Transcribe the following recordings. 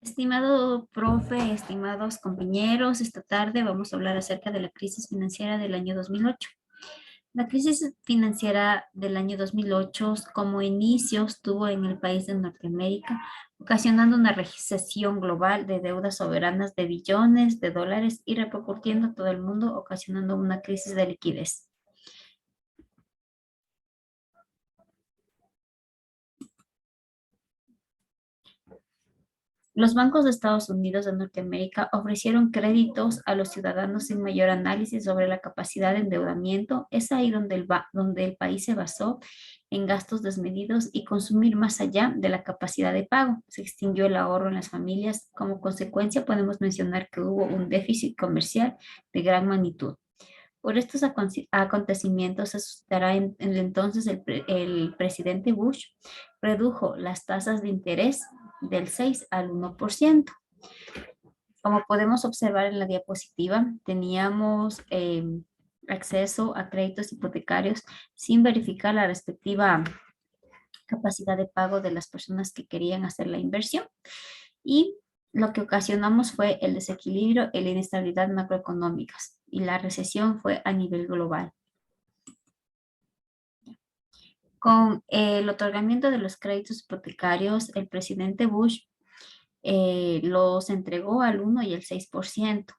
Estimado profe, estimados compañeros, esta tarde vamos a hablar acerca de la crisis financiera del año 2008. La crisis financiera del año 2008 como inicios tuvo en el país de Norteamérica, ocasionando una recesión global de deudas soberanas de billones de dólares y repercutiendo a todo el mundo, ocasionando una crisis de liquidez. Los bancos de Estados Unidos de Norteamérica ofrecieron créditos a los ciudadanos sin mayor análisis sobre la capacidad de endeudamiento. Es ahí donde el país se basó en gastos desmedidos y consumir más allá de la capacidad de pago. Se extinguió el ahorro en las familias. Como consecuencia, podemos mencionar que hubo un déficit comercial de gran magnitud. Por estos acontecimientos se suscitará en el entonces el presidente Bush redujo las tasas de interés del 6 al 1%. Como podemos observar en la diapositiva, teníamos acceso a créditos hipotecarios sin verificar la respectiva capacidad de pago de las personas que querían hacer la inversión. Y lo que ocasionamos fue el desequilibrio y la inestabilidad macroeconómicas. Y la recesión fue a nivel global. Con el otorgamiento de los créditos hipotecarios, el presidente Bush los entregó al 1 y el 6%,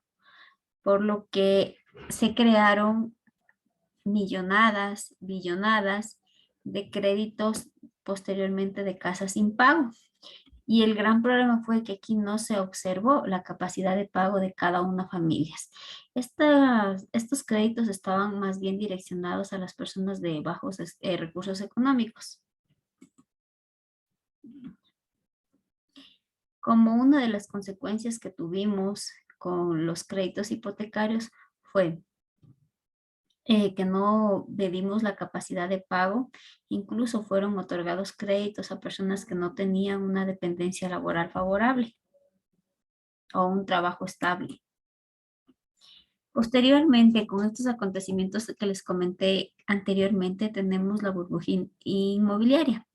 por lo que se crearon millonadas, billonadas de créditos posteriormente de casas sin pago. Y el gran problema fue que aquí no se observó la capacidad de pago de cada una de las familias. Estos créditos estaban más bien direccionados a las personas de bajos recursos económicos. Como una de las consecuencias que tuvimos con los créditos hipotecarios fue que no medimos la capacidad de pago, incluso fueron otorgados créditos a personas que no tenían una dependencia laboral favorable o un trabajo estable. Posteriormente, con estos acontecimientos que les comenté anteriormente, tenemos la burbuja inmobiliaria.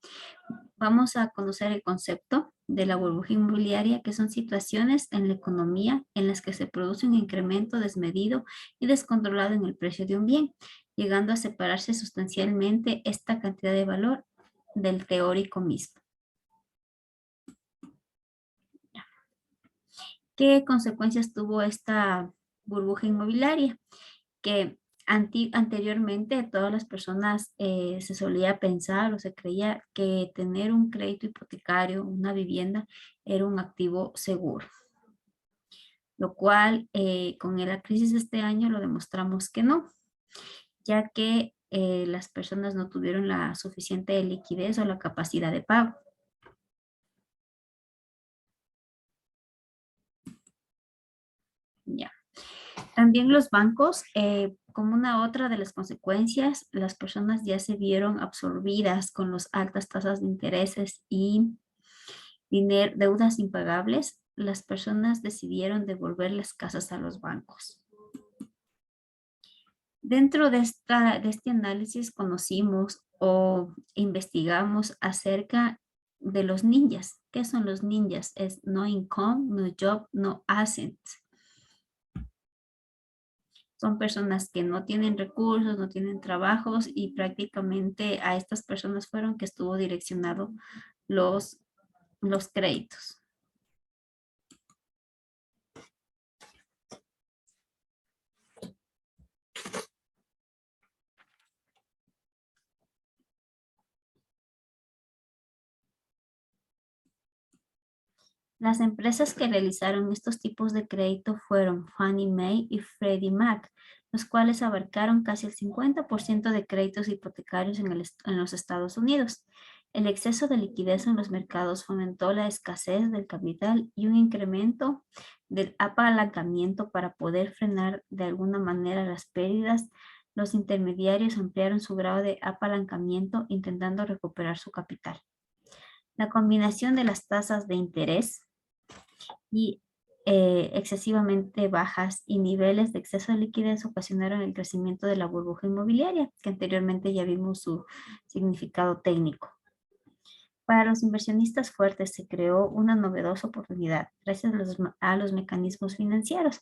Vamos a conocer el concepto de la burbuja inmobiliaria, que son situaciones en la economía en las que se produce un incremento desmedido y descontrolado en el precio de un bien, llegando a separarse sustancialmente esta cantidad de valor del teórico mismo. ¿Qué consecuencias tuvo esta burbuja inmobiliaria? Que anteriormente todas las personas se solía pensar o se creía que tener un crédito hipotecario, una vivienda, era un activo seguro, lo cual con la crisis de este año lo demostramos que no, ya que las personas no tuvieron la suficiente liquidez o la capacidad de pago. Ya. También los bancos, como una otra de las consecuencias, las personas ya se vieron absorbidas con las altas tasas de intereses y deudas impagables. Las personas decidieron devolver las casas a los bancos. Dentro de este análisis conocimos o investigamos acerca de los ninjas. ¿Qué son los ninjas? Es no income, no job, no assets. Son personas que no tienen recursos, no tienen trabajos y prácticamente a estas personas fueron que estuvo direccionado los, los créditos. Las empresas que realizaron estos tipos de crédito fueron Fannie Mae y Freddie Mac, los cuales abarcaron casi el 50% de créditos hipotecarios en los Estados Unidos. El exceso de liquidez en los mercados fomentó la escasez del capital y un incremento del apalancamiento para poder frenar de alguna manera las pérdidas. Los intermediarios ampliaron su grado de apalancamiento intentando recuperar su capital. La combinación de las tasas de interés y excesivamente bajas y niveles de exceso de liquidez ocasionaron el crecimiento de la burbuja inmobiliaria, que anteriormente ya vimos su significado técnico. Para los inversionistas fuertes se creó una novedosa oportunidad gracias a los mecanismos financieros,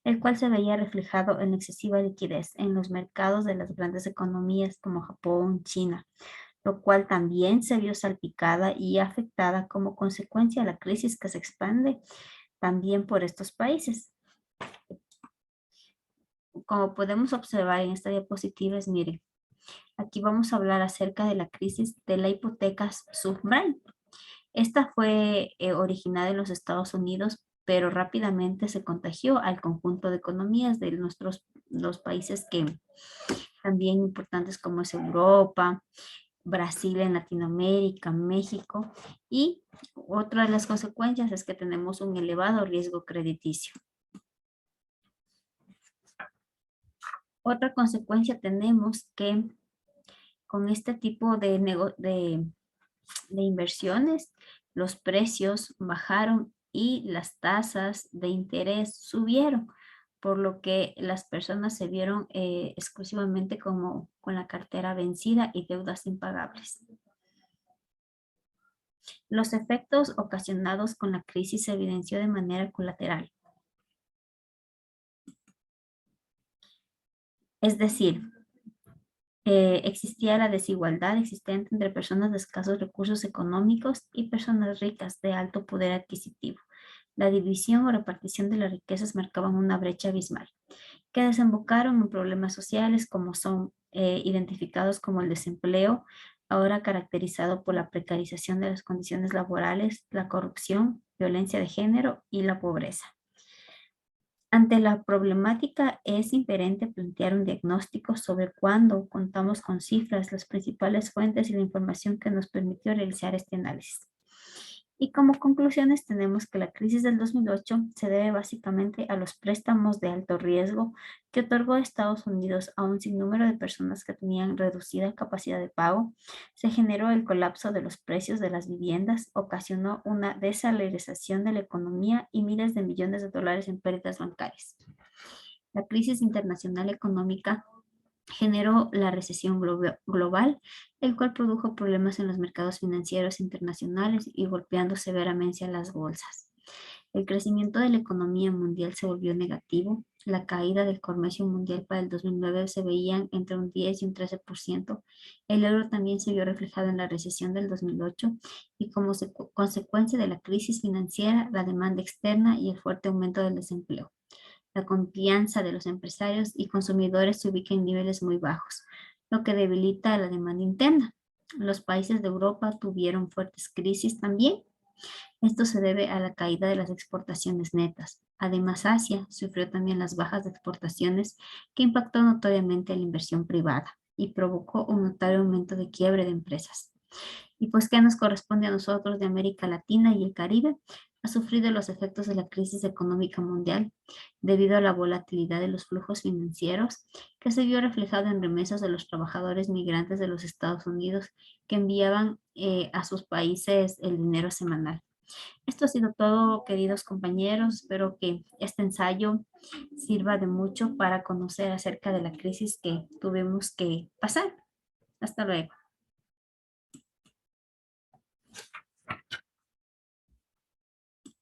el cual se veía reflejado en la excesiva liquidez en los mercados de las grandes economías como Japón, China, lo cual también se vio salpicada y afectada como consecuencia de la crisis que se expande también por estos países. Como podemos observar en esta diapositiva, miren, aquí vamos a hablar acerca de la crisis de la hipoteca subprime. Esta fue originada en los Estados Unidos, pero rápidamente se contagió al conjunto de economías de los países que también importantes como es Europa, Brasil en Latinoamérica, México, y otra de las consecuencias es que tenemos un elevado riesgo crediticio. Otra consecuencia tenemos que con este tipo de inversiones, los precios bajaron y las tasas de interés subieron, por lo que las personas se vieron exclusivamente como con la cartera vencida y deudas impagables. Los efectos ocasionados con la crisis se evidenció de manera colateral. Es decir, existía la desigualdad existente entre personas de escasos recursos económicos y personas ricas de alto poder adquisitivo. La división o repartición de las riquezas marcaban una brecha abismal, que desembocaron en problemas sociales como son identificados como el desempleo, ahora caracterizado por la precarización de las condiciones laborales, la corrupción, violencia de género y la pobreza. Ante la problemática es inherente plantear un diagnóstico sobre cuándo contamos con cifras, las principales fuentes y la información que nos permitió realizar este análisis. Y como conclusiones tenemos que la crisis del 2008 se debe básicamente a los préstamos de alto riesgo que otorgó Estados Unidos a un sinnúmero de personas que tenían reducida capacidad de pago. Se generó el colapso de los precios de las viviendas, ocasionó una desaceleración de la economía y miles de millones de dólares en pérdidas bancarias. La crisis internacional económica generó la recesión global, el cual produjo problemas en los mercados financieros internacionales y golpeando severamente a las bolsas. El crecimiento de la economía mundial se volvió negativo. La caída del comercio mundial para el 2009 se veía entre un 10 y un 13%. El euro también se vio reflejado en la recesión del 2008 y como consecuencia de la crisis financiera, la demanda externa y el fuerte aumento del desempleo. La confianza de los empresarios y consumidores se ubica en niveles muy bajos, lo que debilita la demanda interna. Los países de Europa tuvieron fuertes crisis también. Esto se debe a la caída de las exportaciones netas. Además, Asia sufrió también las bajas de exportaciones que impactó notoriamente a la inversión privada y provocó un notorio aumento de quiebre de empresas. Y pues, ¿qué nos corresponde a nosotros de América Latina y el Caribe? Ha sufrido los efectos de la crisis económica mundial debido a la volatilidad de los flujos financieros que se vio reflejado en remesas de los trabajadores migrantes de los Estados Unidos que enviaban a sus países el dinero semanal. Esto ha sido todo, queridos compañeros. Espero que este ensayo sirva de mucho para conocer acerca de la crisis que tuvimos que pasar. Hasta luego.